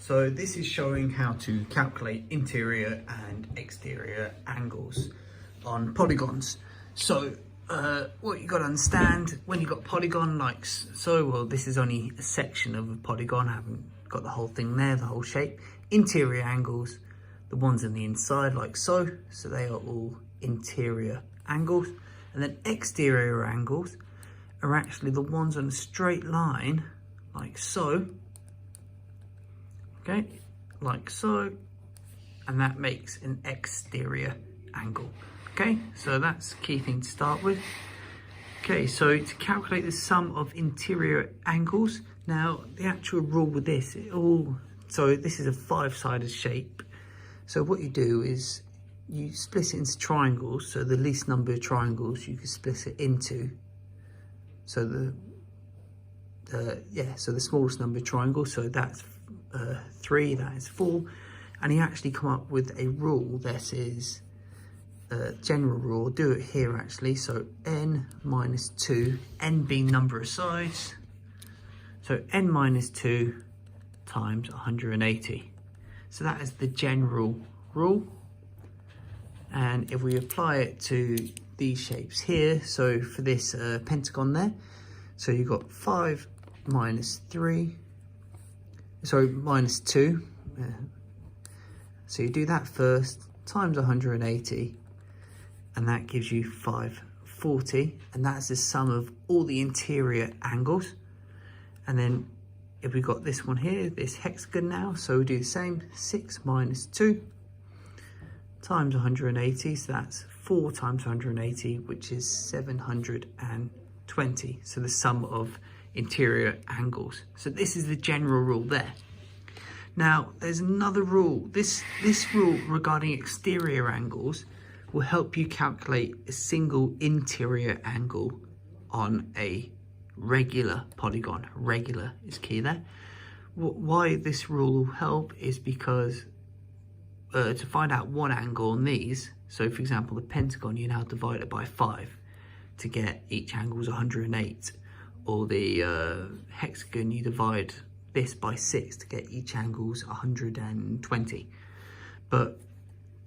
So this is showing how to calculate interior and exterior angles on polygons. So what you got to understand when you've got polygon like so, well, this is only a section of a polygon. I haven't got the whole thing there, the whole shape. Interior angles, the ones on the inside like so they are all interior angles. And then exterior angles are actually the ones on a straight line like so, okay, like so, and that makes an exterior angle. Okay, so that's the key thing to start with. Okay, so to calculate the sum of interior angles, now the actual rule with this, so this is a 5-sided shape. So what you do is you split it into triangles, so the least number of triangles you can split it into. So so the smallest number of triangles, so that's 3, that is 4, and you actually come up with a rule that is general rule. Do it here actually. So n minus 2, n being number of sides, so n minus 2 times 180. So that is the general rule. And if we apply it to these shapes here, so for this pentagon there, so you've got 5 minus 3, sorry, minus 2. So you do that first, times 180, and that gives you 540, and that's the sum of all the interior angles. And then if we got this one here, this hexagon now, so we do the same, 6 minus 2 times 180, so that's 4 times 180, which is 720. So the sum of interior angles. So this is the general rule there. Now there's another rule. This rule regarding exterior angles will help you calculate a single interior angle on a regular polygon. Regular is key there. Why this rule will help is because to find out one angle on these, so for example the pentagon, you now divide it by 5 to get each angle is 108, or the hexagon, you divide this by 6 to get each angle's 120. But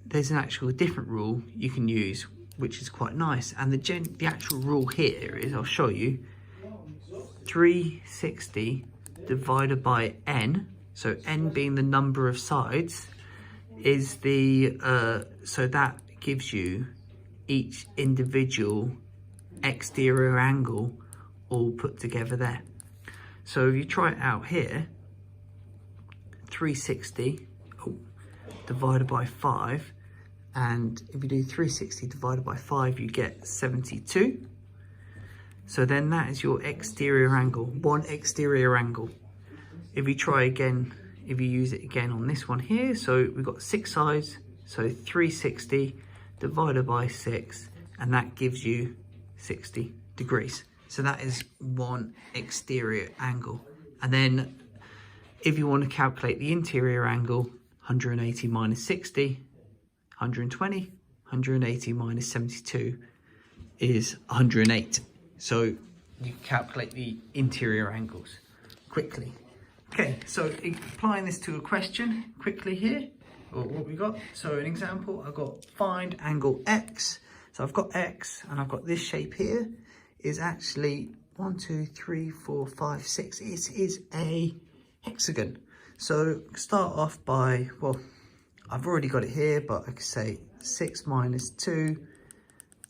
there's an actual different rule you can use, which is quite nice. And the actual rule here is, I'll show you, 360 divided by n, so n being the number of sides, is the so that gives you each individual exterior angle all put together there. So if you try it out here, 360 divided by 5, and if you do 360 divided by 5, you get 72. So then that is your exterior angle, one exterior angle. If you try again, if you use it again on this one here, so we've got 6 sides, so 360 divided by 6, and that gives you 60 degrees. So that is one exterior angle. And then if you want to calculate the interior angle, 180 minus 60, 120, 180 minus 72 is 108. So you calculate the interior angles quickly. Okay, so applying this to a question quickly here, or what we got. So an example, I've got find angle X. So I've got X and I've got this shape here is actually 1, 2, 3, 4, 5, 6. It is a hexagon. So start off by, well, I've already got it here, but I could say 6 minus 2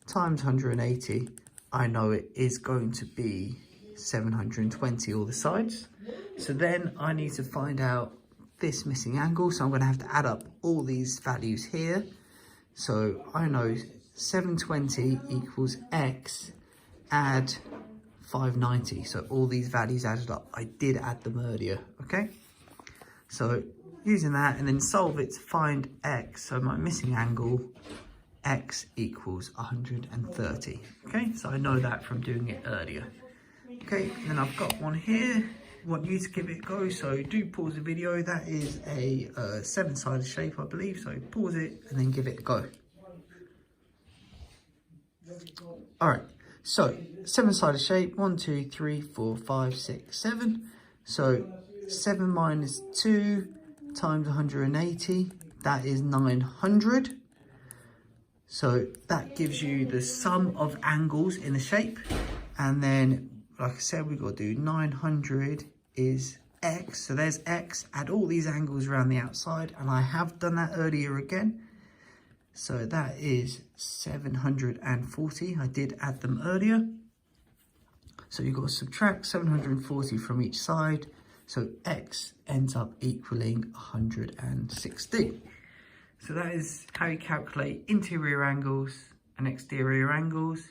times 180. I know it is going to be 720 all the sides. So then I need to find out this missing angle. So I'm going to have to add up all these values here. So I know 720 equals X, add 590. So all these values added up. I did add them earlier, okay? So using that and then solve it to find X. So my missing angle, X equals 130. Okay, so I know that from doing it earlier. Okay, and then I've got one here. I want you to give it a go, so do pause the video. That is a 7-sided shape, I believe. So pause it and then give it a go. All right, so 7-sided shape, 1, 2, 3, 4, 5, 6, 7. So 7 minus 2 times 180, that is 900. So that gives you the sum of angles in the shape. And then, like I said, we've got to do 900 is x. So there's x, add all these angles around the outside. And I have done that earlier again. So that is 740. I did add them earlier. So you've got to subtract 740 from each side. So x ends up equaling 160. So that is how you calculate interior angles and exterior angles,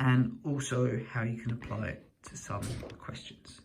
and also how you can apply it to some questions.